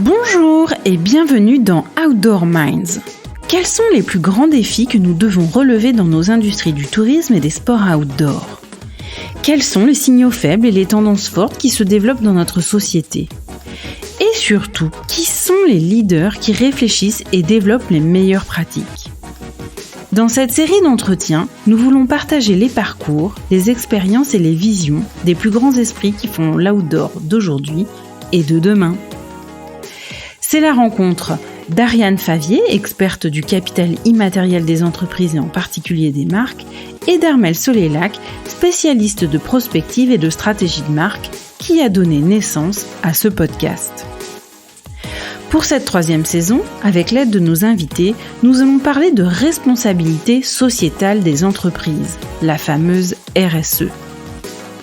Bonjour et bienvenue dans Outdoor Minds. Quels sont les plus grands défis que nous devons relever dans nos industries du tourisme et des sports outdoor ? Quels sont les signaux faibles et les tendances fortes qui se développent dans notre société ? Et surtout, qui sont les leaders qui réfléchissent et développent les meilleures pratiques ? Dans cette série d'entretiens, nous voulons partager les parcours, les expériences et les visions des plus grands esprits qui font l'outdoor d'aujourd'hui et de demain. C'est la rencontre d'Ariane Favier, experte du capital immatériel des entreprises et en particulier des marques, et d'Armelle Solélac, spécialiste de prospective et de stratégie de marque, qui a donné naissance à ce podcast. Pour cette 3e saison, avec l'aide de nos invités, nous allons parler de responsabilité sociétale des entreprises, la fameuse RSE.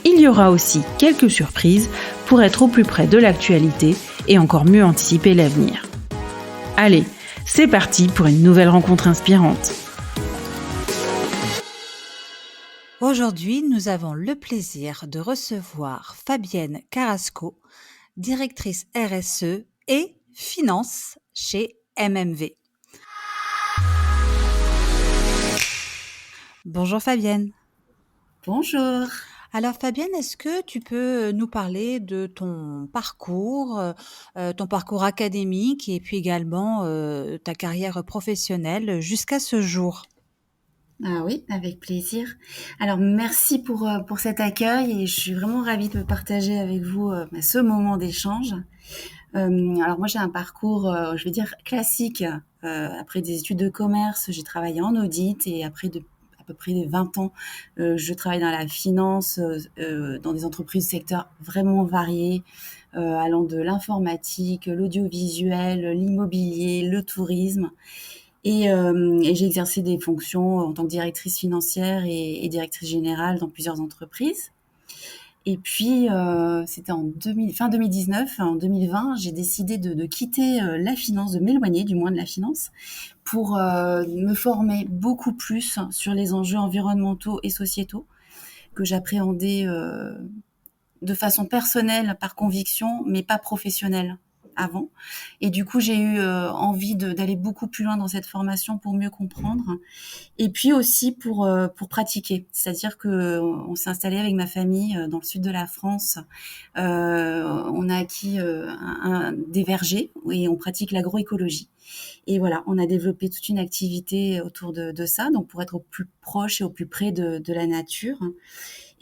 Il y aura aussi quelques surprises pour être au plus près de l'actualité et encore mieux anticiper l'avenir. Allez, c'est parti pour une nouvelle rencontre inspirante. Aujourd'hui, nous avons le plaisir de recevoir Fabienne Carrasco, directrice RSE et finance chez MMV. Bonjour Fabienne. Bonjour. Alors Fabienne, est-ce que tu peux nous parler de ton parcours académique et puis également ta carrière professionnelle jusqu'à ce jour ? Ah oui, avec plaisir. Alors merci pour cet accueil et je suis vraiment ravie de partager avec vous ce moment d'échange. Alors moi j'ai un parcours, je vais dire classique. Après des études de commerce, j'ai travaillé en audit et après à peu près 20 ans, je travaille dans la finance, dans des entreprises secteurs vraiment variés, allant de l'informatique, l'audiovisuel, l'immobilier, le tourisme. Et j'ai exercé des fonctions en tant que directrice financière et directrice générale dans plusieurs entreprises. Et puis, c'était fin 2019, en 2020, j'ai décidé de quitter la finance, de m'éloigner du moins de la finance, pour me former beaucoup plus sur les enjeux environnementaux et sociétaux que j'appréhendais de façon personnelle, par conviction, mais pas professionnelle avant. Et du coup, j'ai eu envie d'aller beaucoup plus loin dans cette formation pour mieux comprendre. Et puis aussi pour pratiquer. C'est-à-dire que on s'est installé avec ma famille dans le sud de la France. On a acquis des vergers et on pratique l'agroécologie. Et voilà, on a développé toute une activité autour de ça, donc pour être au plus proche et au plus près de la nature.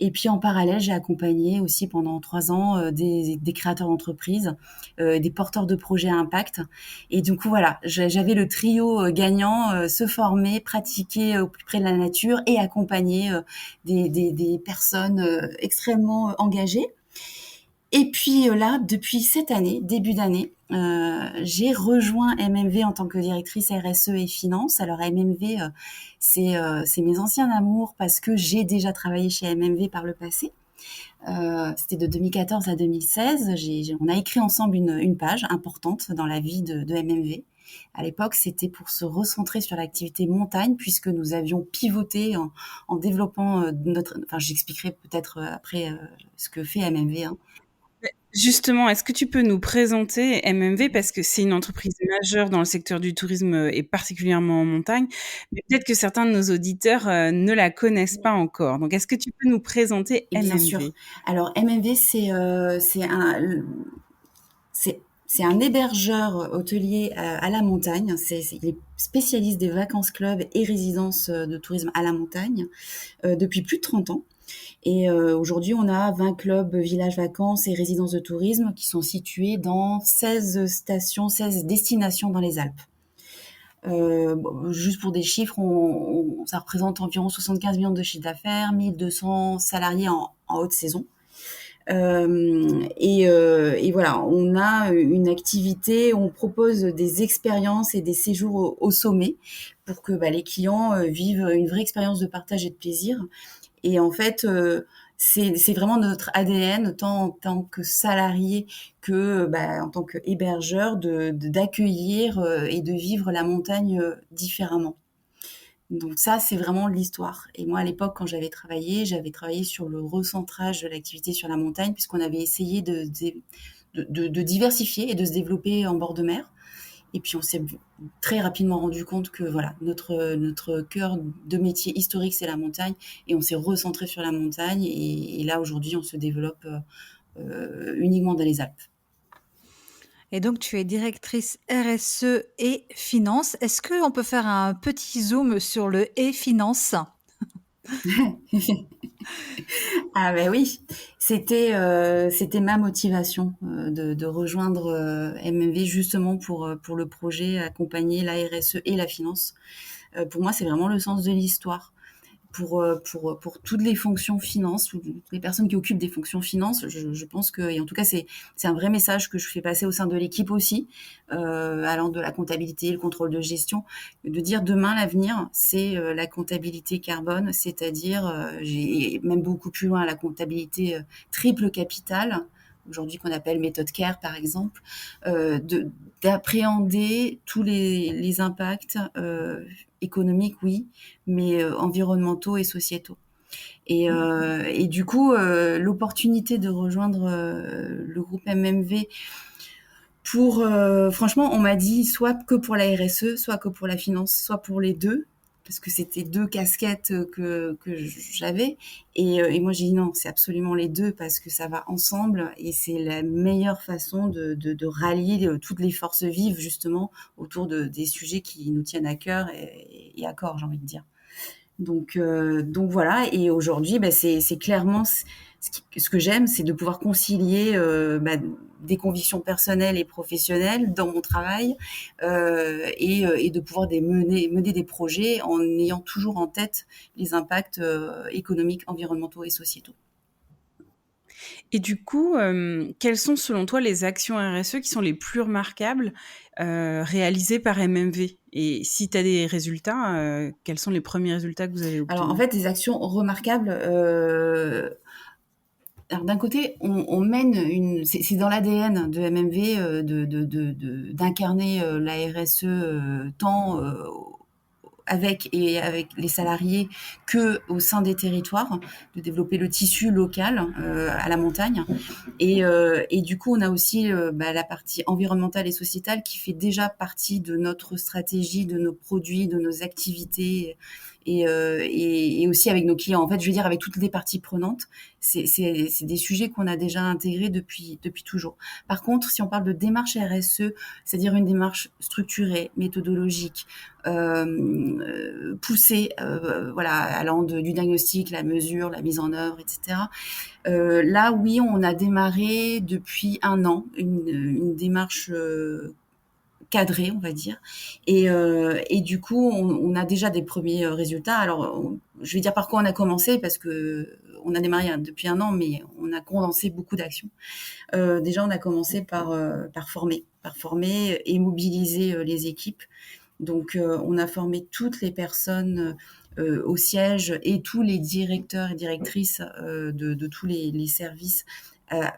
Et puis en parallèle, j'ai accompagné aussi pendant 3 ans des créateurs d'entreprises, des porteurs de projets à impact. Et du coup, voilà, j'avais le trio gagnant, se former, pratiquer au plus près de la nature et accompagner des personnes extrêmement engagées. Et puis là, depuis cette année, début d'année, j'ai rejoint MMV en tant que directrice RSE et finance. Alors MMV, c'est mes anciens amours parce que j'ai déjà travaillé chez MMV par le passé. C'était de 2014 à 2016. On a écrit ensemble une page importante dans la vie de MMV. À l'époque, c'était pour se recentrer sur l'activité montagne puisque nous avions pivoté en développant j'expliquerai peut-être après ce que fait MMV, hein. Justement, est-ce que tu peux nous présenter MMV parce que c'est une entreprise majeure dans le secteur du tourisme et particulièrement en montagne, mais peut-être que certains de nos auditeurs ne la connaissent pas encore. Donc, est-ce que tu peux nous présenter Et MMV ? bien sûr. Alors MMV, c'est un hébergeur hôtelier à la montagne. Il est spécialiste des vacances clubs et résidences de tourisme à la montagne depuis plus de 30 ans. Et aujourd'hui, on a 20 clubs, villages vacances et résidences de tourisme qui sont situés dans 16 stations, 16 destinations dans les Alpes. Juste pour des chiffres, ça représente environ 75 millions de chiffre d'affaires, 1200 salariés en haute saison. Et voilà, on a une activité, on propose des expériences et des séjours au sommet pour que les clients vivent une vraie expérience de partage et de plaisir. Et en fait, c'est vraiment notre ADN, tant en tant que salarié que en tant qu'hébergeur, d'accueillir et de vivre la montagne différemment. Donc ça, c'est vraiment l'histoire. Et moi, à l'époque, quand j'avais travaillé sur le recentrage de l'activité sur la montagne, puisqu'on avait essayé de diversifier et de se développer en bord de mer. Et puis on s'est très rapidement rendu compte que voilà, notre cœur de métier historique, c'est la montagne, et on s'est recentré sur la montagne. Et là, aujourd'hui, on se développe uniquement dans les Alpes. Et donc, tu es directrice RSE et finance. Est-ce qu'on peut faire un petit zoom sur le et finance? Ah ben oui, c'était ma motivation de rejoindre MMV justement pour le projet accompagner la RSE et la finance. Pour moi, c'est vraiment le sens de l'histoire. Pour toutes les fonctions finances, toutes les personnes qui occupent des fonctions finances, je pense que, et en tout cas, c'est un vrai message que je fais passer au sein de l'équipe aussi, allant de la comptabilité, le contrôle de gestion, de dire demain, l'avenir, c'est la comptabilité carbone, c'est-à-dire, j'ai même beaucoup plus loin, la comptabilité triple capital, aujourd'hui qu'on appelle méthode CARE par exemple, d'appréhender tous les impacts économiques, oui, mais environnementaux et sociétaux. Et du coup, l'opportunité de rejoindre le groupe MMV franchement, on m'a dit soit que pour la RSE, soit que pour la finance, soit pour les deux, parce que c'était deux casquettes que j'avais. Et moi, j'ai dit non, c'est absolument les deux parce que ça va ensemble et c'est la meilleure façon de rallier toutes les forces vives, justement, autour des sujets qui nous tiennent à cœur et à corps, j'ai envie de dire. Donc voilà, et aujourd'hui, bah, c'est clairement ce que j'aime, c'est de pouvoir concilier des convictions personnelles et professionnelles dans mon travail et de pouvoir mener des projets en ayant toujours en tête les impacts économiques, environnementaux et sociétaux. Et du coup, quelles sont selon toi les actions RSE qui sont les plus remarquables réalisées par MMV? Et si tu as des résultats, quels sont les premiers résultats que vous avez Alors en obtenus? fait, des actions remarquables, alors d'un côté, on mène c'est dans l'ADN de MMV d'incarner la RSE tant avec les salariés que au sein des territoires, de développer le tissu local à la montagne. Et du coup, on a aussi la partie environnementale et sociétale qui fait déjà partie de notre stratégie, de nos produits, de nos activités et aussi avec nos clients. En fait, je veux dire, avec toutes les parties prenantes, c'est des sujets qu'on a déjà intégrés depuis toujours. Par contre, si on parle de démarche RSE, c'est-à-dire une démarche structurée, méthodologique, poussée, voilà, allant du diagnostic, la mesure, la mise en œuvre, etc. Là, oui, on a démarré depuis 1 an une démarche cadrée, on va dire. Et du coup, on a déjà des premiers résultats. Alors, je vais dire par quoi on a commencé, parce que on a démarré depuis 1 an, mais on a condensé beaucoup d'actions. Déjà, on a commencé par former et mobiliser les équipes. Donc, on a formé toutes les personnes au siège et tous les directeurs et directrices de tous les services à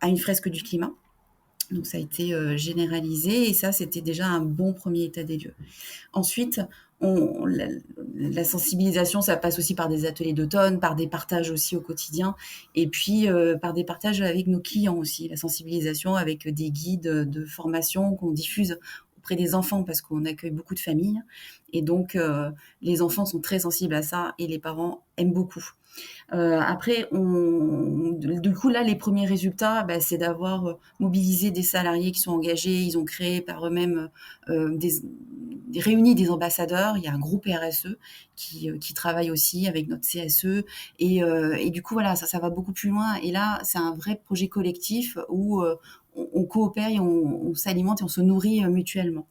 une fresque du climat. Donc ça a été généralisé et ça, c'était déjà un bon premier état des lieux. Ensuite, la sensibilisation, ça passe aussi par des ateliers d'automne, par des partages aussi au quotidien, et puis par des partages avec nos clients aussi, la sensibilisation avec des guides de formation qu'on diffuse auprès des enfants parce qu'on accueille beaucoup de familles. Et donc, les enfants sont très sensibles à ça et les parents aiment beaucoup. Après, du coup, là, les premiers résultats, c'est d'avoir mobilisé des salariés qui sont engagés. Ils ont créé par eux-mêmes réuni des ambassadeurs. Il y a un groupe RSE qui travaille aussi avec notre CSE. Et du coup, voilà, ça va beaucoup plus loin. Et là, c'est un vrai projet collectif où on coopère et on s'alimente et on se nourrit mutuellement.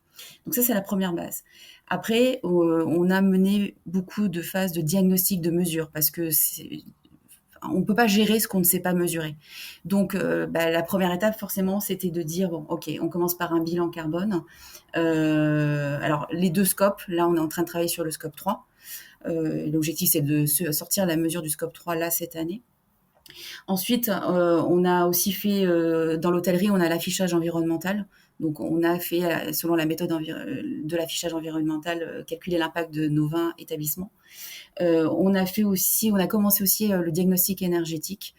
Donc ça, c'est la première base. Après, on a mené beaucoup de phases de diagnostic de mesure parce que on ne peut pas gérer ce qu'on ne sait pas mesurer. Donc, la première étape, forcément, c'était de dire, bon, OK, on commence par un bilan carbone. Alors, les 2 scopes, là, on est en train de travailler sur le scope 3. L'objectif, c'est de sortir la mesure du scope 3, là, cette année. Ensuite, on a aussi fait, dans l'hôtellerie, on a l'affichage environnemental. Donc, on a fait, selon la méthode de l'affichage environnemental, calculer l'impact de nos 20 établissements. On a commencé aussi le diagnostic énergétique.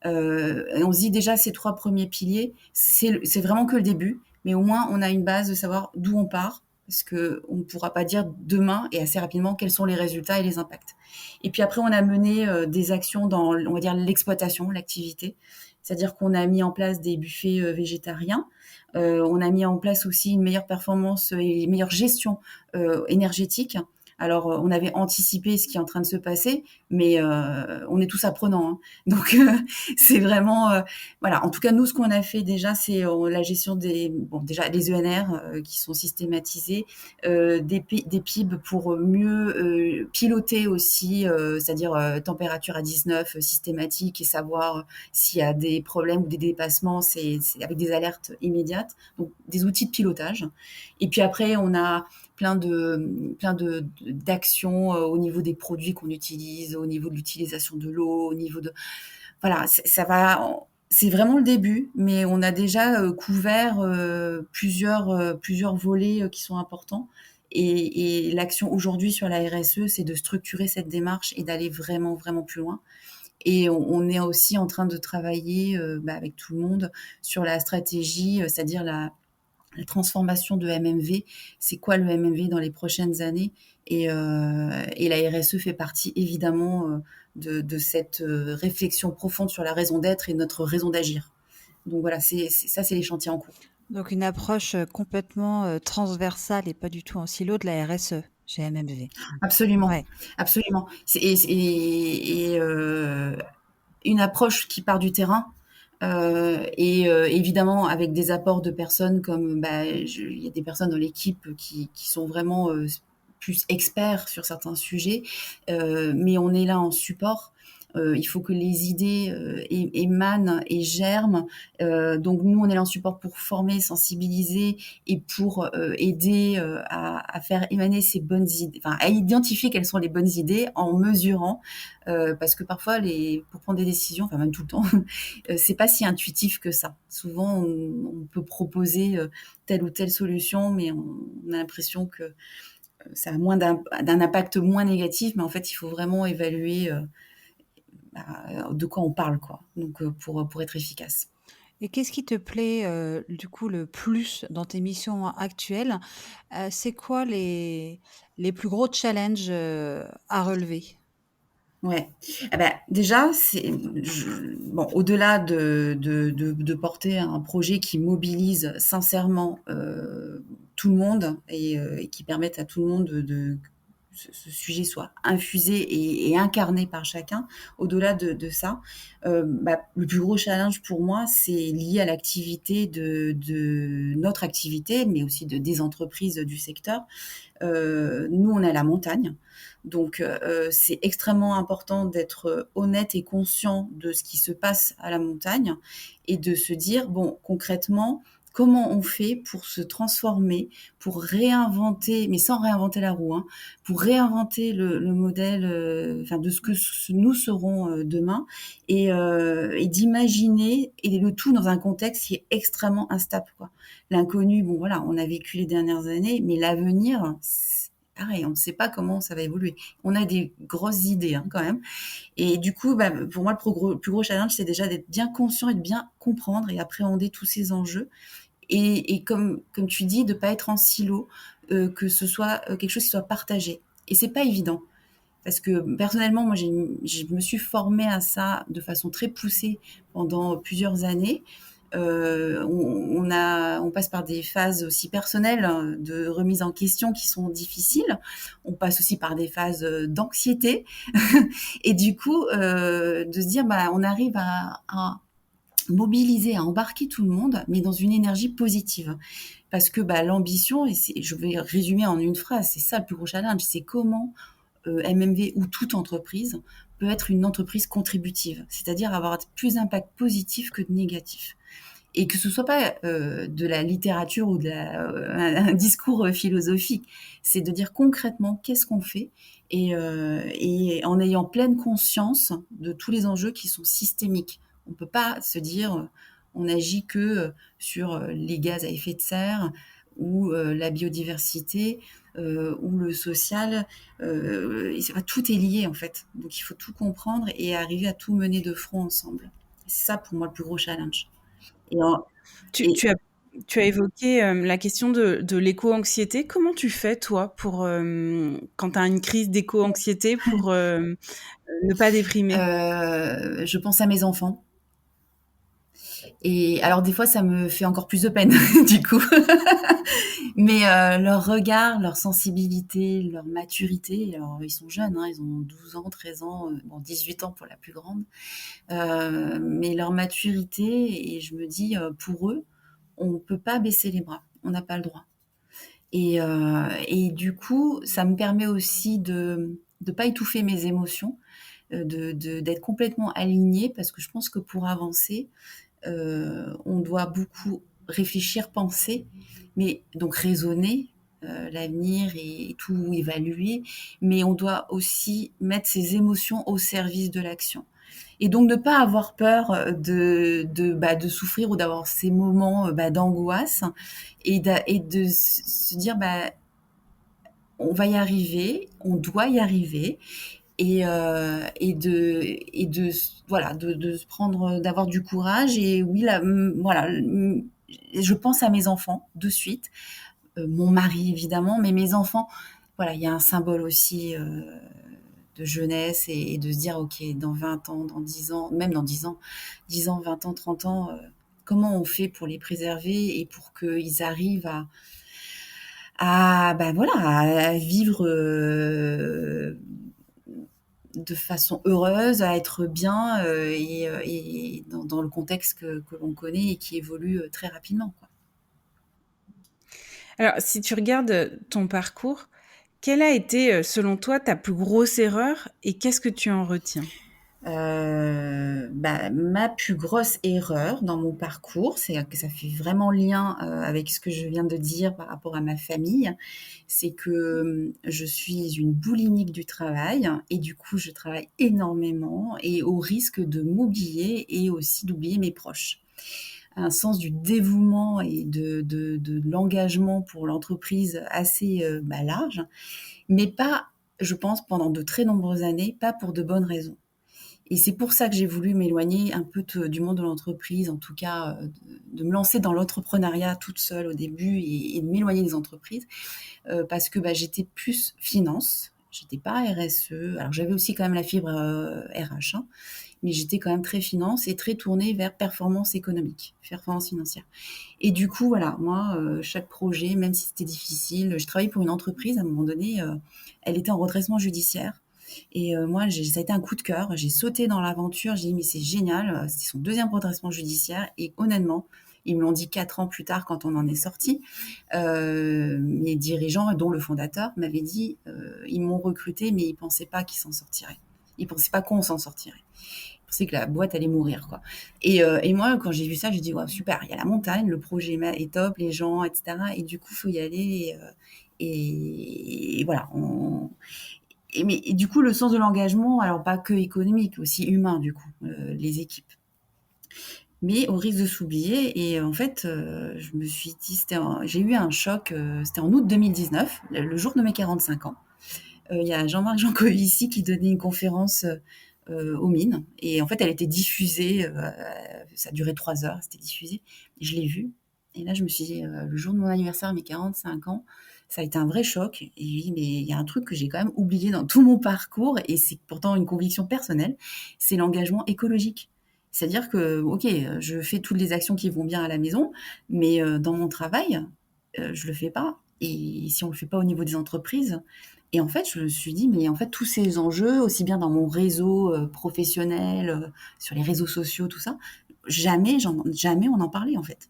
Et on se dit déjà ces 3 premiers piliers, c'est vraiment que le début, mais au moins on a une base de savoir d'où on part, parce qu'on ne pourra pas dire demain et assez rapidement quels sont les résultats et les impacts. Et puis après, on a mené des actions dans, on va dire, l'exploitation, l'activité. C'est-à-dire qu'on a mis en place des buffets végétariens. On a mis en place aussi une meilleure performance et une meilleure gestion énergétique. Alors, on avait anticipé ce qui est en train de se passer, mais on est tous apprenants, hein. Donc, c'est vraiment, voilà. En tout cas, nous, ce qu'on a fait déjà, c'est la gestion déjà des ENR qui sont systématisés, des PIB pour mieux piloter aussi, c'est-à-dire température à 19 systématique et savoir s'il y a des problèmes ou des dépassements, c'est avec des alertes immédiates. Donc, des outils de pilotage. Et puis après, on a plein de d'actions au niveau des produits qu'on utilise, au niveau de l'utilisation de l'eau, au niveau de voilà, ça va. C'est vraiment le début, mais on a déjà couvert plusieurs volets qui sont importants. Et l'action aujourd'hui sur la RSE, c'est de structurer cette démarche et d'aller vraiment, vraiment plus loin. Et on est aussi en train de travailler avec tout le monde sur la stratégie, c'est-à-dire la transformation de MMV. C'est quoi le MMV dans les prochaines années? Et la RSE fait partie évidemment de cette réflexion profonde sur la raison d'être et notre raison d'agir. Donc voilà, ça, c'est les chantiers en cours. Donc une approche complètement transversale et pas du tout en silo de la RSE chez MMV. Absolument, Ouais. absolument. Une approche qui part du terrain. Et évidemment avec des apports de personnes comme il y a des personnes dans l'équipe qui sont vraiment plus experts sur certains sujets, mais on est là en support. Il faut que les idées émanent et germent. Donc nous, on est là en support pour former, sensibiliser et pour aider à faire émaner ces bonnes idées, enfin à identifier quelles sont les bonnes idées en mesurant, parce que parfois pour prendre des décisions, enfin même tout le temps, c'est pas si intuitif que ça. Souvent, on peut proposer telle ou telle solution, mais on a l'impression que ça a d'un impact moins négatif, mais en fait, il faut vraiment évaluer de quoi on parle, quoi. Donc, pour être efficace. Et qu'est-ce qui te plaît du coup le plus dans tes missions actuelles? C'est quoi les plus gros challenges à relever? Ouais. Ah bah, déjà, bon, au-delà de porter un projet qui mobilise sincèrement tout le monde et qui permette à tout le monde ce sujet soit infusé et incarné par chacun, au-delà de ça, le plus gros challenge pour moi, c'est lié à l'activité de notre activité, mais aussi des entreprises du secteur. Nous, on est à la montagne. Donc, c'est extrêmement important d'être honnête et conscient de ce qui se passe à la montagne et de se dire, bon, concrètement, comment on fait pour se transformer, pour réinventer, mais sans réinventer la roue, hein, pour réinventer le modèle de ce que nous serons demain et d'imaginer, et le tout dans un contexte qui est extrêmement instable, quoi. L'inconnu, bon voilà, on a vécu les dernières années, mais l'avenir, c'est pareil, on ne sait pas comment ça va évoluer. On a des grosses idées hein, quand même. Et du coup, pour moi, le plus gros challenge, c'est déjà d'être bien conscient et de bien comprendre et appréhender tous ces enjeux. Et comme tu dis, de ne pas être en silo, que ce soit quelque chose qui soit partagé. Et c'est pas évident. Parce que personnellement, moi, je me suis formée à ça de façon très poussée pendant plusieurs années. On passe par des phases aussi personnelles hein, de remise en question qui sont difficiles. On passe aussi par des phases d'anxiété. Et du coup, de se dire, on arrive à mobiliser, à embarquer tout le monde, mais dans une énergie positive. Parce que l'ambition, je vais résumer en une phrase, c'est ça le plus gros challenge, c'est comment MMV ou toute entreprise peut être une entreprise contributive, c'est-à-dire avoir plus d'impact positif que de négatif. Et que ce soit pas de la littérature ou un discours philosophique, c'est de dire concrètement qu'est-ce qu'on fait et en ayant pleine conscience de tous les enjeux qui sont systémiques. On ne peut pas se dire on agit que sur les gaz à effet de serre ou la biodiversité ou le social. Tout est lié en fait. Donc il faut tout comprendre et arriver à tout mener de front ensemble. C'est ça pour moi le plus gros challenge. Et, en- Tu, et tu as, tu as évoqué la question de l'éco-anxiété. Comment tu fais, toi, pour, quand tu as une crise d'éco-anxiété, pour ne pas déprimer? je pense à mes enfants. Et alors des fois, ça me fait encore plus de peine, du coup. Mais leur regard, leur sensibilité, leur maturité, alors ils sont jeunes, hein, ils ont 12 ans, 13 ans, bon 18 ans pour la plus grande, mais leur maturité, et je me dis, pour eux, on ne peut pas baisser les bras, on n'a pas le droit. Et du coup, ça me permet aussi de ne pas étouffer mes émotions, d'être complètement alignée, parce que je pense que pour avancer, on doit beaucoup réfléchir, penser, mais donc raisonner l'avenir et tout évaluer, mais on doit aussi mettre ses émotions au service de l'action. Et donc ne pas avoir peur de souffrir ou d'avoir ces moments d'angoisse et de se dire on va y arriver, on doit y arriver et de voilà de se prendre d'avoir du courage et oui là voilà je pense à mes enfants de suite, mon mari évidemment, mais mes enfants, voilà, il y a un symbole aussi de jeunesse et de se dire ok, dans 20 ans, dans 10 ans, même dans 10 ans, 10 ans, 20 ans, 30 ans, comment on fait pour les préserver et pour qu'ils arrivent voilà, à vivre de façon heureuse, à être bien et dans le contexte que l'on connaît et qui évolue très rapidement, quoi. Alors, si tu regardes ton parcours, quelle a été, selon toi, ta plus grosse erreur et qu'est-ce que tu en retiens? Ma plus grosse erreur dans mon parcours, c'est que ça fait vraiment lien avec ce que je viens de dire par rapport à ma famille, c'est que je suis une boulimique du travail et du coup je travaille énormément et au risque de m'oublier et aussi d'oublier mes proches. Un sens du dévouement et de l'engagement pour l'entreprise assez large, mais pas, je pense, pendant de très nombreuses années, pas pour de bonnes raisons. Et c'est pour ça que j'ai voulu m'éloigner un peu du monde de l'entreprise, en tout cas de me lancer dans l'entrepreneuriat toute seule au début et de m'éloigner des entreprises, parce que j'étais plus finance, j'étais pas RSE, alors j'avais aussi quand même la fibre RH, hein, mais j'étais quand même très finance et très tournée vers performance économique, performance financière. Et du coup, voilà, moi, chaque projet, même si c'était difficile, je travaillais pour une entreprise, à un moment donné, elle était en redressement judiciaire. Et moi, ça a été un coup de cœur. J'ai sauté dans l'aventure. J'ai dit, mais c'est génial. C'était son deuxième redressement judiciaire. Et honnêtement, ils me l'ont dit 4 ans plus tard quand on en est sorti. Mes dirigeants, dont le fondateur, m'avaient dit, ils m'ont recruté, mais ils ne pensaient pas qu'ils s'en sortiraient. Ils ne pensaient pas qu'on s'en sortirait. Ils pensaient que la boîte allait mourir, quoi. Et moi, quand j'ai vu ça, j'ai dit, ouais, super, il y a la montagne, le projet est top, les gens, etc. Et du coup, il faut y aller. Et voilà, et du coup, le sens de l'engagement, alors pas que économique, aussi humain, du coup, les équipes. Mais au risque de s'oublier, et en fait, je me suis dit, j'ai eu un choc, c'était en août 2019, le jour de mes 45 ans. Il y a Jean-Marc Jancovici qui donnait une conférence aux mines, et en fait, elle était diffusée, ça durait 3 heures, c'était diffusé, et je l'ai vue. Et là, je me suis dit, le jour de mon anniversaire, mes 45 ans, ça a été un vrai choc. Et je me dis, mais il y a un truc que j'ai quand même oublié dans tout mon parcours, et c'est pourtant une conviction personnelle, c'est l'engagement écologique. C'est-à-dire que, ok, je fais toutes les actions qui vont bien à la maison, mais dans mon travail, je le fais pas. Et si on le fait pas au niveau des entreprises, et en fait, je me suis dit, mais en fait, tous ces enjeux, aussi bien dans mon réseau professionnel, sur les réseaux sociaux, tout ça, jamais on en parlait en fait.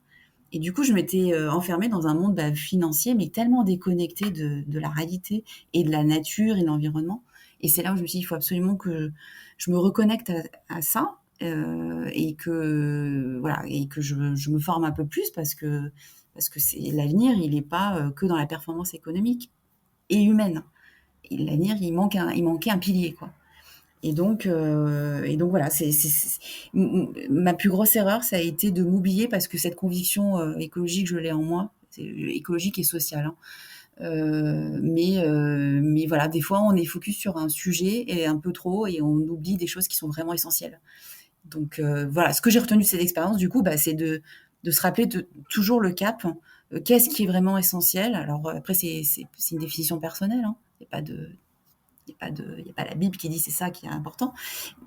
Et du coup, je m'étais enfermée dans un monde financier, mais tellement déconnecté de la réalité et de la nature et de l'environnement. Et c'est là où je me suis dit, il faut absolument que je me reconnecte à ça et que voilà et que je me forme un peu plus parce que c'est l'avenir, il n'est pas que dans la performance économique et humaine. Et l'avenir, il manquait un pilier, quoi. Et donc voilà, ma plus grosse erreur, ça a été de m'oublier parce que cette conviction écologique, je l'ai en moi, c'est écologique et sociale, hein. Mais voilà, des fois, on est focus sur un sujet et un peu trop, et on oublie des choses qui sont vraiment essentielles. Donc voilà, ce que j'ai retenu de cette expérience, du coup, c'est de se rappeler toujours le cap. Qu'est-ce qui est vraiment essentiel? Alors après, c'est une définition personnelle. Hein. Il n'y a pas de, il y a pas la Bible qui dit c'est ça qui est important.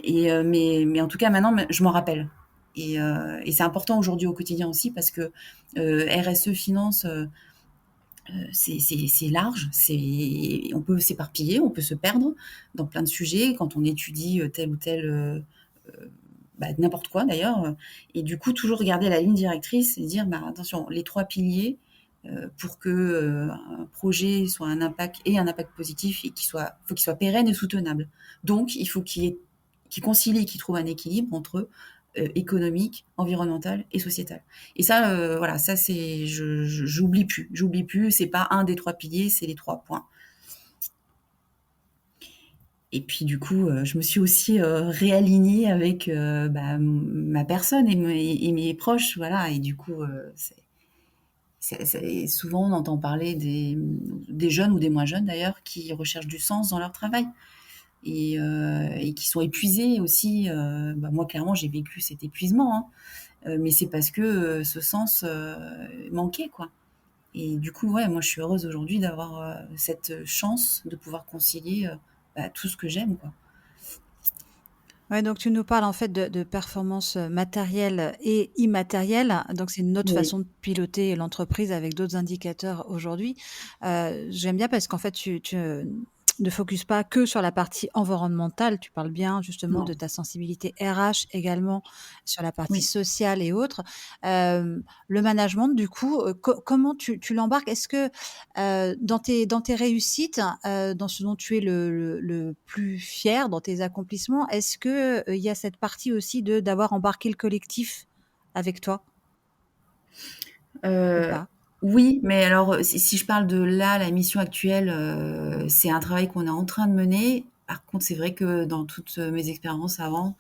Mais en tout cas, maintenant, je m'en rappelle. Et c'est important aujourd'hui au quotidien aussi parce que RSE finance, c'est large, on peut s'éparpiller, on peut se perdre dans plein de sujets quand on étudie tel ou tel n'importe quoi d'ailleurs. Et du coup, toujours regarder la ligne directrice et dire attention, les 3 piliers pour que un projet soit ait un impact positif et faut qu'il soit pérenne et soutenable. Donc, il faut qu'il concilie, qu'il trouve un équilibre entre économique, environnemental et sociétal. Et ça, voilà, ça c'est, j'oublie plus. C'est pas un des 3 piliers, c'est les 3 points. Et puis du coup, je me suis aussi réalignée avec ma personne et mes proches, voilà. Et du coup, souvent on entend parler des jeunes ou des moins jeunes d'ailleurs qui recherchent du sens dans leur travail et qui sont épuisés aussi. Moi, clairement, j'ai vécu cet épuisement, hein. Mais c'est parce que ce sens manquait, quoi. Et du coup, ouais, moi, je suis heureuse aujourd'hui d'avoir cette chance de pouvoir concilier tout ce que j'aime, quoi. Ouais, donc tu nous parles en fait de performance matérielle et immatérielle. Donc c'est une autre Oui. façon de piloter l'entreprise avec d'autres indicateurs aujourd'hui. J'aime bien parce qu'en fait tu ne focuses pas que sur la partie environnementale. Tu parles bien justement de Non. ta sensibilité RH également sur la partie Oui. sociale et autres. Le management, du coup, comment tu l'embarques? Est-ce que dans tes réussites, dans ce dont tu es le plus fier, dans tes accomplissements, est-ce que, il y a cette partie aussi d'avoir embarqué le collectif avec toi ou Euh, pas? oui, mais alors si je parle de là, la mission actuelle, c'est un travail qu'on est en train de mener. Par contre, c'est vrai que dans toutes mes expériences avant,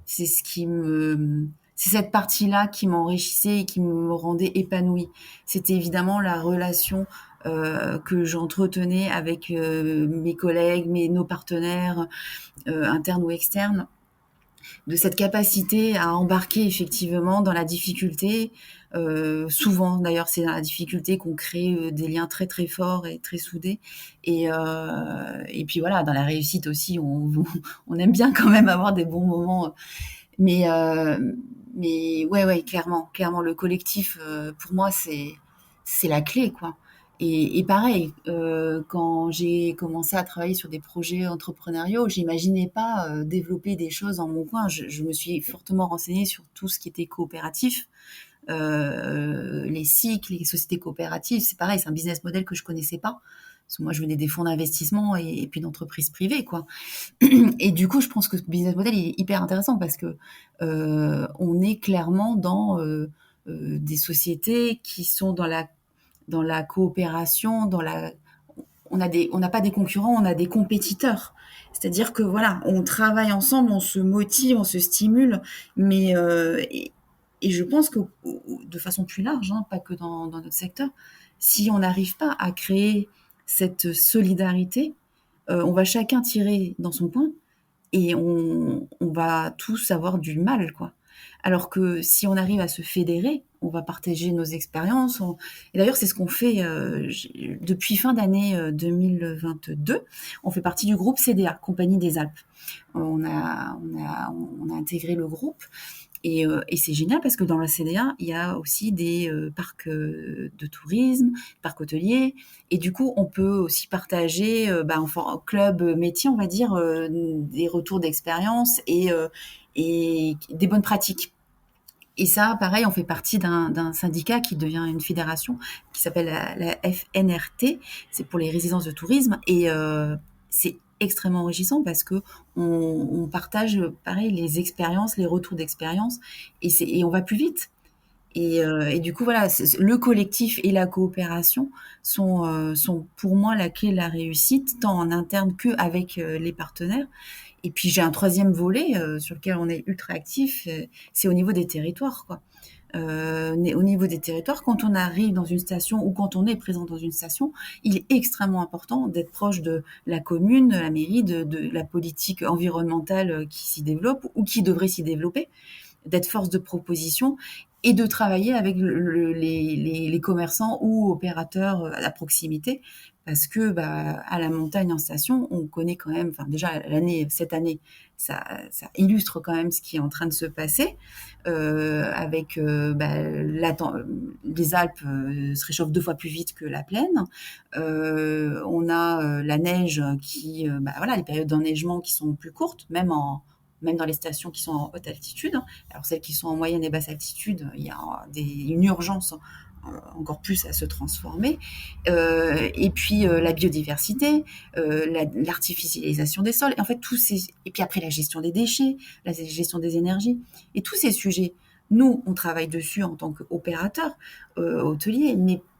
c'est c'est cette partie-là qui m'enrichissait et qui me rendait épanouie. C'était évidemment la relation que j'entretenais avec mes collègues, nos partenaires internes ou externes, de cette capacité à embarquer effectivement dans la difficulté. Souvent, d'ailleurs, c'est dans la difficulté qu'on crée des liens très très forts et très soudés. Et puis voilà, dans la réussite aussi, on aime bien quand même avoir des bons moments. Mais, euh, mais ouais, clairement, le collectif, pour moi, c'est la clé, quoi. Et pareil, quand j'ai commencé à travailler sur des projets entrepreneuriaux, j'imaginais pas développer des choses dans mon coin. Je me suis fortement renseignée sur tout ce qui était coopératif, les cycles, les sociétés coopératives. C'est pareil, c'est un business model que je connaissais pas. Parce que moi, je venais des fonds d'investissement et puis d'entreprises privées, quoi. Et du coup, je pense que ce business model est hyper intéressant parce que on est clairement dans des sociétés qui sont dans la coopération, on n'a pas des concurrents, on a des compétiteurs. C'est-à-dire que voilà, on travaille ensemble, on se motive, on se stimule, mais et je pense que de façon plus large, hein, pas que dans notre secteur, si on n'arrive pas à créer cette solidarité, on va chacun tirer dans son coin et on va tous avoir du mal, quoi. Alors que si on arrive à se fédérer, on va partager nos expériences. Et d'ailleurs, c'est ce qu'on fait depuis fin d'année 2022. On fait partie du groupe CDA, Compagnie des Alpes. On a intégré le groupe et c'est génial parce que dans la CDA, il y a aussi des parcs de tourisme, parcs hôteliers. Et du coup, on peut aussi partager, en club métier, on va dire, des retours d'expérience et des bonnes pratiques. Et ça, pareil, on fait partie d'un syndicat qui devient une fédération qui s'appelle la FNRT. C'est pour les résidences de tourisme. Et c'est extrêmement enrichissant parce que on partage, pareil, les expériences, les retours d'expérience et on va plus vite. Et du coup, voilà, le collectif et la coopération sont pour moi la clé de la réussite, tant en interne qu'avec les partenaires. Et puis j'ai un troisième volet sur lequel on est ultra actif, c'est au niveau des territoires, quoi. Au niveau des territoires, quand on arrive dans une station ou quand on est présent dans une station, il est extrêmement important d'être proche de la commune, de la mairie, de la politique environnementale qui s'y développe ou qui devrait s'y développer, d'être force de proposition et de travailler avec les commerçants ou opérateurs à proximité, parce que à la montagne en station, on connaît quand même, enfin déjà cette année, ça illustre quand même ce qui est en train de se passer, avec les Alpes se réchauffent 2 fois plus vite que la plaine. On a la neige qui, voilà, les périodes d'enneigement qui sont plus courtes, même dans les stations qui sont en haute altitude. Alors celles qui sont en moyenne et basse altitude, il y a une urgence encore plus à se transformer. Et puis la biodiversité, l'artificialisation des sols, et en fait et puis après la gestion des déchets, la gestion des énergies, et tous ces sujets. Nous, on travaille dessus en tant qu'opérateur, hôtelier,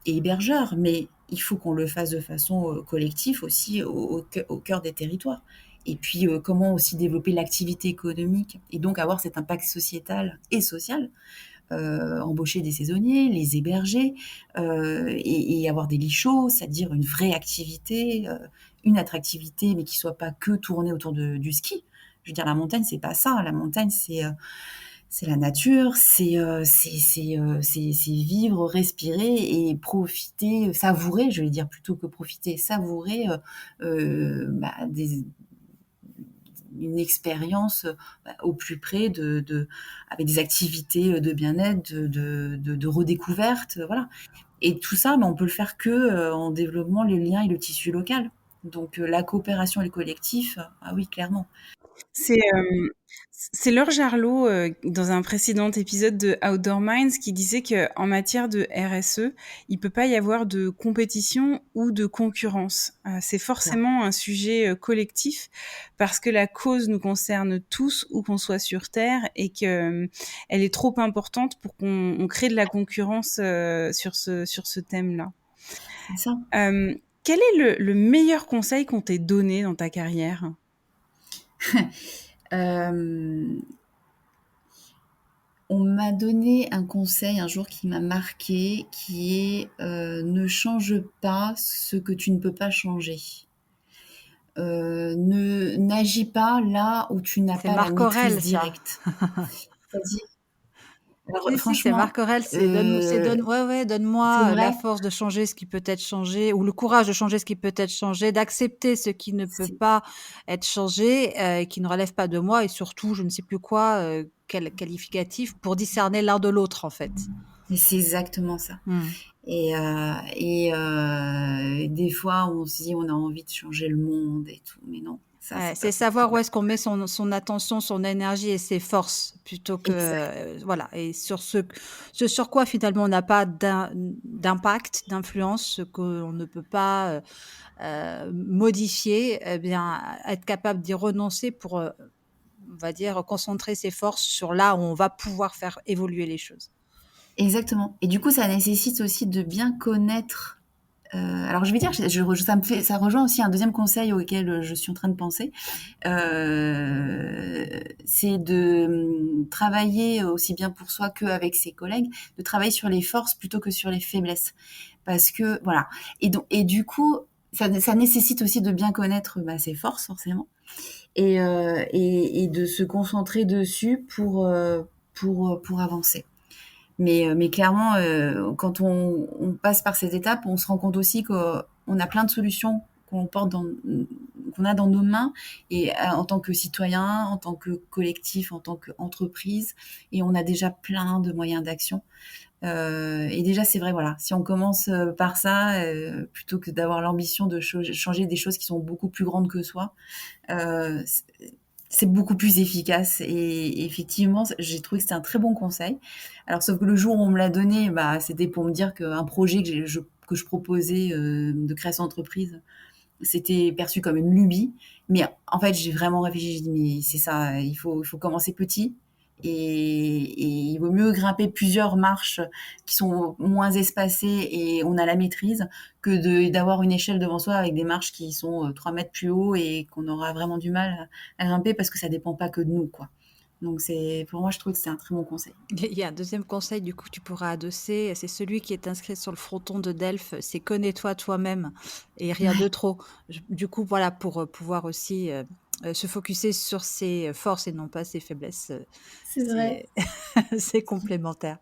et hébergeur, mais il faut qu'on le fasse de façon collective aussi au cœur des territoires. Et puis, comment aussi développer l'activité économique et donc avoir cet impact sociétal et social, embaucher des saisonniers, les héberger, et avoir des lits chauds, c'est-à-dire une vraie activité, une attractivité, mais qui soit pas que tournée autour du ski. Je veux dire, la montagne, c'est pas ça. La montagne, c'est la nature, c'est vivre, respirer et profiter, savourer, je vais dire plutôt que profiter, savourer une expérience au plus près avec des activités de bien-être, de redécouverte, voilà. Et tout ça, on peut le faire que en développant le lien et le tissu local. Donc la coopération et le collectif, ah oui, clairement. C'est Laure Jarlot, dans un précédent épisode de Outdoor Minds, qui disait qu'en matière de RSE, il peut pas y avoir de compétition ou de concurrence. C'est forcément un sujet collectif, parce que la cause nous concerne tous, où qu'on soit sur Terre, et que elle est trop importante pour qu'on crée de la concurrence sur ce thème-là. C'est ça. Quel est le meilleur conseil qu'on t'ait donné dans ta carrière ? On m'a donné un conseil un jour qui m'a marqué, qui est ne change pas ce que tu ne peux pas changer. N'agis pas là où tu n'as pas la maîtrise directe. C'est-à-dire, alors Si, c'est franchement, Marc Aurèle, donne-moi la force de changer ce qui peut être changé, ou le courage de changer ce qui peut être changé, d'accepter ce qui ne peut pas être changé, qui ne relève pas de moi, et surtout, je ne sais plus quoi, quel qualificatif, pour discerner l'un de l'autre, en fait. Mais c'est exactement ça. Et des fois, on se dit, on a envie de changer le monde et tout, mais non. C'est savoir où est-ce qu'on met son attention, son énergie et ses forces, plutôt que voilà. Et sur ce sur quoi finalement on n'a pas d'impact, d'influence, ce qu'on ne peut pas modifier, eh bien être capable d'y renoncer pour, on va dire, concentrer ses forces sur là où on va pouvoir faire évoluer les choses. Exactement. Et du coup, ça nécessite aussi de bien connaître. Alors, je vais dire, ça rejoint aussi un deuxième conseil auquel je suis en train de penser. C'est de travailler aussi bien pour soi qu'avec ses collègues, de travailler sur les forces plutôt que sur les faiblesses. Parce que, voilà. Et du coup, ça nécessite aussi de bien connaître ses forces, forcément. Et de se concentrer dessus pour avancer. Mais clairement, quand on passe par cette étape, on se rend compte aussi qu'on a plein de solutions qu'on a dans nos mains, et en tant que citoyen, en tant que collectif, en tant qu'entreprise, et on a déjà plein de moyens d'action. Et déjà, c'est vrai, voilà, si on commence par ça, plutôt que d'avoir l'ambition de changer des choses qui sont beaucoup plus grandes que soi, c'est beaucoup plus efficace. Et effectivement, j'ai trouvé que c'était un très bon conseil. Alors, sauf que le jour où on me l'a donné, c'était pour me dire qu'un projet que je proposais de création d'entreprise, c'était perçu comme une lubie. Mais en fait, j'ai vraiment réfléchi, j'ai dit, mais c'est ça, il faut commencer petit. et il vaut mieux grimper plusieurs marches qui sont moins espacées et on a la maîtrise d'avoir une échelle devant soi avec des marches qui sont 3 mètres plus haut et qu'on aura vraiment du mal à grimper parce que ça dépend pas que de nous, quoi. Donc pour moi, je trouve que c'est un très bon conseil. Il y a un deuxième conseil, du coup, que tu pourras adosser, c'est celui qui est inscrit sur le fronton de Delphes, c'est connais-toi toi-même et rien de trop. Du coup, voilà, pour pouvoir aussi se focuser sur ses forces et non pas ses faiblesses, C'est vrai. c'est c'est complémentaire.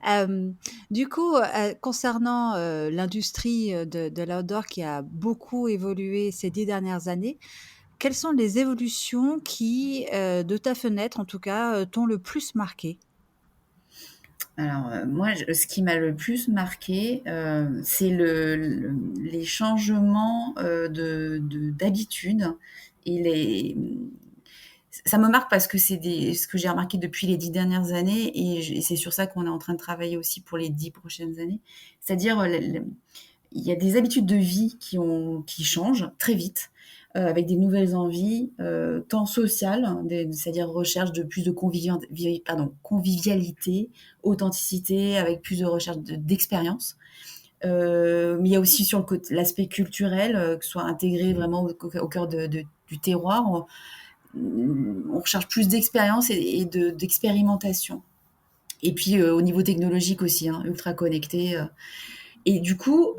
Euh, du coup, concernant l'industrie de l'outdoor qui a beaucoup évolué ces 10 dernières années, quelles sont les évolutions qui, de ta fenêtre en tout cas, t'ont le plus marqué? Alors, moi, ce qui m'a le plus marqué, c'est les changements d'habitude et ça me marque parce que ce que j'ai remarqué depuis les 10 dernières années et c'est sur ça qu'on est en train de travailler aussi pour les 10 prochaines années. C'est-à-dire, il y a des habitudes de vie qui changent très vite, avec des nouvelles envies, tant sociales, hein, c'est-à-dire recherche de plus de convivialité, authenticité, avec plus de recherche d'expérience. Mais il y a aussi sur l'aspect culturel, que ce soit intégré vraiment au cœur du terroir. On recherche plus d'expérience et d'expérimentation. Et puis au niveau technologique aussi, hein, ultra connecté. Et du coup,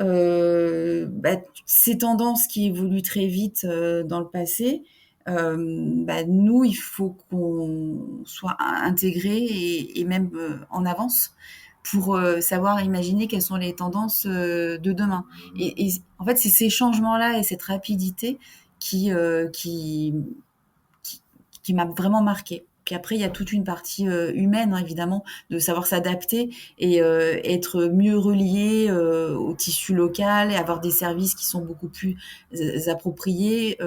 ces tendances qui évoluent très vite dans le passé, nous, il faut qu'on soit intégrés et même en avance pour savoir imaginer quelles sont les tendances de demain. Et en fait, c'est ces changements-là et cette rapidité qui, euh, qui, qui, qui m'a vraiment marquée. Puis après, il y a toute une partie humaine, hein, évidemment, de savoir s'adapter et être mieux relié au tissu local et avoir des services qui sont beaucoup plus appropriés,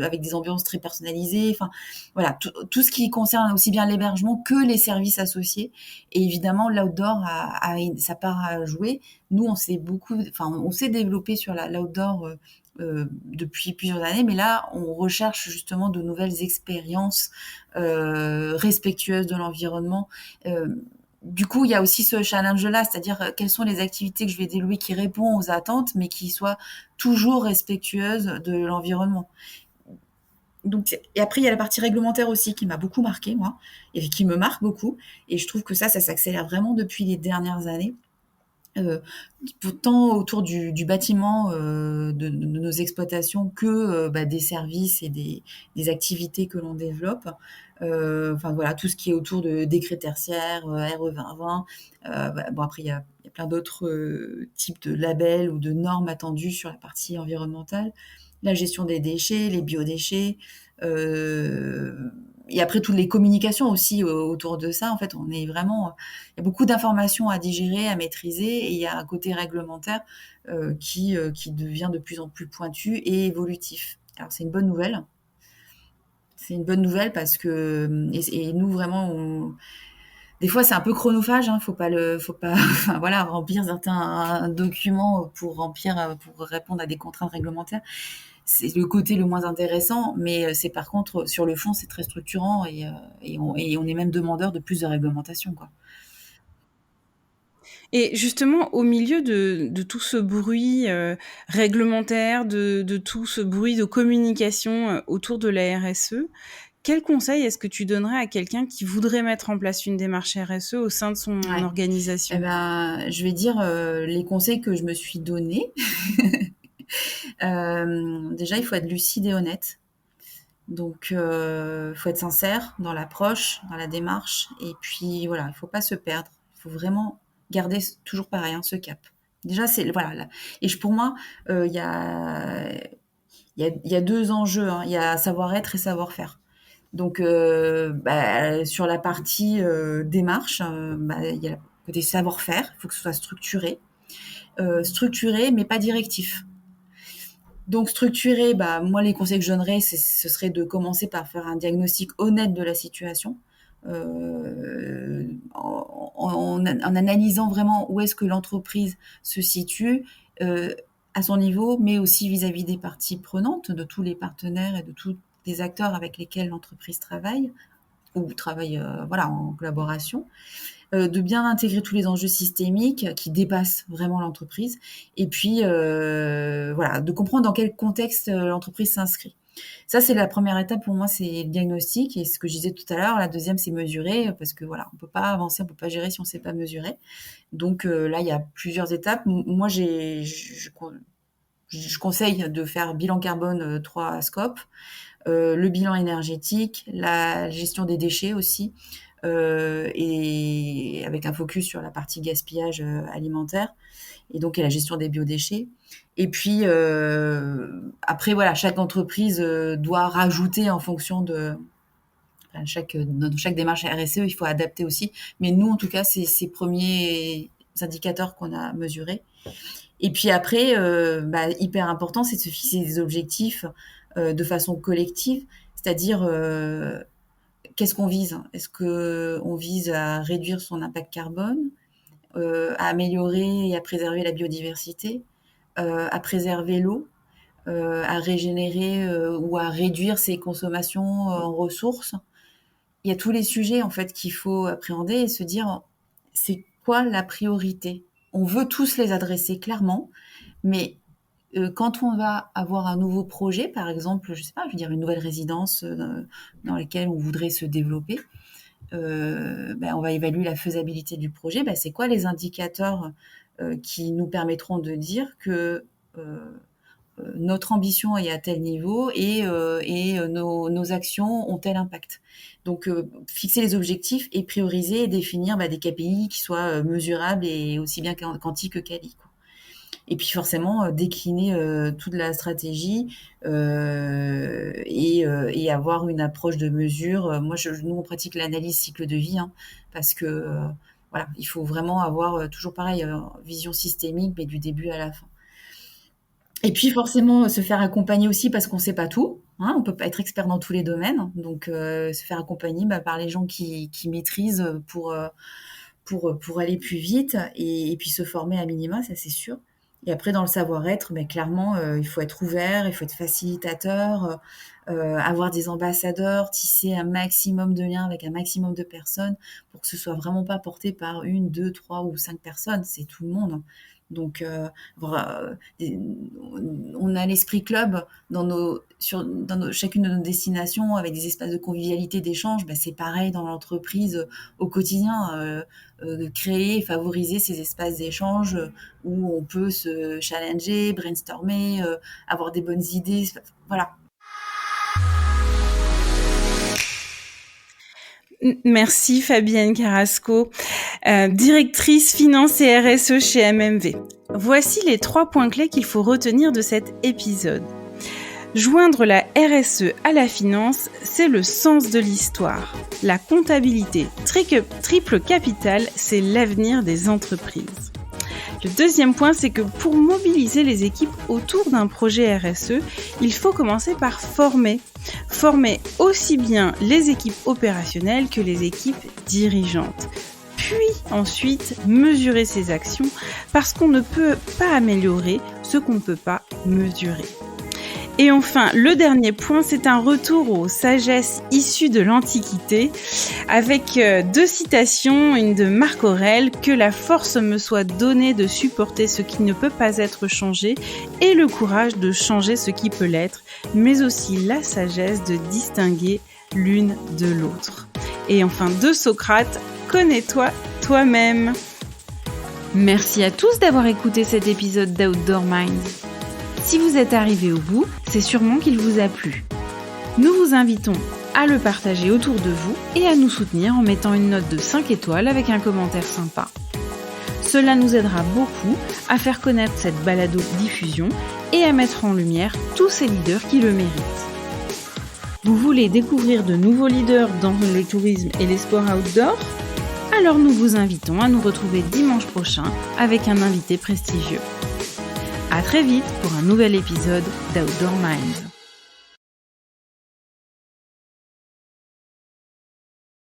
avec des ambiances très personnalisées. Enfin, voilà, tout ce qui concerne aussi bien l'hébergement que les services associés. Et évidemment, l'outdoor a sa part à jouer. Nous, on s'est développé sur l'outdoor depuis plusieurs années, mais là, on recherche justement de nouvelles expériences respectueuses de l'environnement. Du coup, il y a aussi ce challenge-là, c'est-à-dire quelles sont les activités que je vais développer qui répondent aux attentes, mais qui soient toujours respectueuses de l'environnement. Donc, et après, il y a la partie réglementaire aussi qui m'a beaucoup marqué, moi, et qui me marque beaucoup. Et je trouve que ça s'accélère vraiment depuis les dernières années. Euh, Tant autour du bâtiment de nos exploitations que des services et des activités que l'on développe. Enfin voilà, tout ce qui est autour de décrets tertiaires, RE 2020. Bon après il y a plein d'autres types de labels ou de normes attendues sur la partie environnementale, la gestion des déchets, les biodéchets. Euh, et après toutes les communications aussi autour de ça, en fait, on est vraiment, il y a beaucoup d'informations à digérer, à maîtriser, et il y a un côté réglementaire qui devient de plus en plus pointu et évolutif. Alors c'est une bonne nouvelle. C'est une bonne nouvelle parce que et nous vraiment, des fois c'est un peu chronophage. Hein, faut pas, enfin, voilà, remplir certains documents pour répondre à des contraintes réglementaires. C'est le côté le moins intéressant, mais c'est par contre sur le fond c'est très structurant et on est même demandeur de plus de réglementation, quoi. Et justement, au milieu de tout ce bruit réglementaire, de tout ce bruit de communication autour de la RSE, quel conseil est-ce que tu donnerais à quelqu'un qui voudrait mettre en place une démarche RSE au sein de son Ouais. Eh organisation? ben, je vais dire les conseils que je me suis donnés. Déjà, il faut être lucide et honnête. Donc, faut être sincère dans l'approche, dans la démarche. Et puis, voilà, il faut pas se perdre. Il faut vraiment garder toujours pareil, hein, ce cap. Déjà, c'est voilà. Et pour moi, il y a deux enjeux, hein. Il y a savoir-être et savoir-faire. Donc, sur la partie démarche, il y a le côté savoir-faire. Il faut que ce soit structuré, mais pas directif. Donc structuré, moi les conseils que je donnerais, ce serait de commencer par faire un diagnostic honnête de la situation, en analysant vraiment où est-ce que l'entreprise se situe à son niveau, mais aussi vis-à-vis des parties prenantes, de tous les partenaires et de tous les acteurs avec lesquels l'entreprise travaille, ou travaillent en collaboration, de bien intégrer tous les enjeux systémiques qui dépassent vraiment l'entreprise, et puis de comprendre dans quel contexte l'entreprise s'inscrit. Ça, c'est la première étape pour moi, c'est le diagnostic, et ce que je disais tout à l'heure. La deuxième, c'est mesurer, parce que on peut pas avancer, on peut pas gérer si on sait pas mesurer. Donc là, il y a plusieurs étapes. Moi, je conseille de faire bilan carbone 3 scopes, le bilan énergétique, la gestion des déchets aussi, et avec un focus sur la partie gaspillage alimentaire, et donc la gestion des biodéchets. Et puis après, chaque entreprise doit rajouter en fonction de dans chaque démarche RSE, il faut adapter aussi. Mais nous, en tout cas, c'est ces premiers indicateurs qu'on a mesurés. Et puis après, hyper important, c'est de se fixer des objectifs de façon collective, c'est-à-dire qu'est-ce qu'on vise ? Est-ce qu'on vise à réduire son impact carbone, à améliorer et à préserver la biodiversité, à préserver l'eau, à régénérer ou à réduire ses consommations en ressources ? Il y a tous les sujets en fait qu'il faut appréhender et se dire c'est quoi la priorité ? On veut tous les adresser clairement, mais quand on va avoir un nouveau projet, par exemple, une nouvelle résidence dans laquelle on voudrait se développer, on va évaluer la faisabilité du projet. C'est quoi les indicateurs qui nous permettront de dire que notre ambition est à tel niveau et nos actions ont tel impact. Donc, fixer les objectifs et prioriser et définir des KPI qui soient mesurables et aussi bien quanti que quali, quoi. Et puis forcément, décliner toute la stratégie et avoir une approche de mesure. Nous, on pratique l'analyse cycle de vie, parce que il faut vraiment avoir toujours pareil, vision systémique, mais du début à la fin. Et puis forcément, se faire accompagner aussi, parce qu'on ne sait pas tout. On ne peut pas être expert dans tous les domaines. Donc, se faire accompagner par les gens qui maîtrisent pour aller plus vite, et puis se former à minima, ça c'est sûr. Et après, dans le savoir-être, clairement, il faut être ouvert, il faut être facilitateur, avoir des ambassadeurs, tisser un maximum de liens avec un maximum de personnes pour que ce soit vraiment pas porté par 1, 2, 3 ou 5 personnes, c'est tout le monde. Donc, on a l'esprit club dans chacune de nos destinations, avec des espaces de convivialité, d'échange. C'est pareil dans l'entreprise au quotidien. Créer et favoriser ces espaces d'échange où on peut se challenger, brainstormer, avoir des bonnes idées. Voilà. Merci Fabienne Carrasco, directrice finance et RSE chez MMV. Voici les 3 points clés qu'il faut retenir de cet épisode. Joindre la RSE à la finance, c'est le sens de l'histoire. La comptabilité triple capital, c'est l'avenir des entreprises. Le deuxième point, c'est que pour mobiliser les équipes autour d'un projet RSE, il faut commencer par former. Former aussi bien les équipes opérationnelles que les équipes dirigeantes. Puis ensuite, mesurer ses actions, parce qu'on ne peut pas améliorer ce qu'on ne peut pas mesurer. Et enfin, le dernier point, c'est un retour aux sagesses issues de l'Antiquité, avec 2 citations, une de Marc Aurèle, « Que la force me soit donnée de supporter ce qui ne peut pas être changé, et le courage de changer ce qui peut l'être, mais aussi la sagesse de distinguer l'une de l'autre. » Et enfin, de Socrate, « Connais-toi toi-même ». Merci à tous d'avoir écouté cet épisode d'Outdoor Minds. Si vous êtes arrivé au bout, c'est sûrement qu'il vous a plu. Nous vous invitons à le partager autour de vous et à nous soutenir en mettant une note de 5 étoiles avec un commentaire sympa. Cela nous aidera beaucoup à faire connaître cette balado-diffusion et à mettre en lumière tous ces leaders qui le méritent. Vous voulez découvrir de nouveaux leaders dans le tourisme et les sports outdoor ? Alors nous vous invitons à nous retrouver dimanche prochain avec un invité prestigieux. À très vite pour un nouvel épisode d'Outdoor Minds.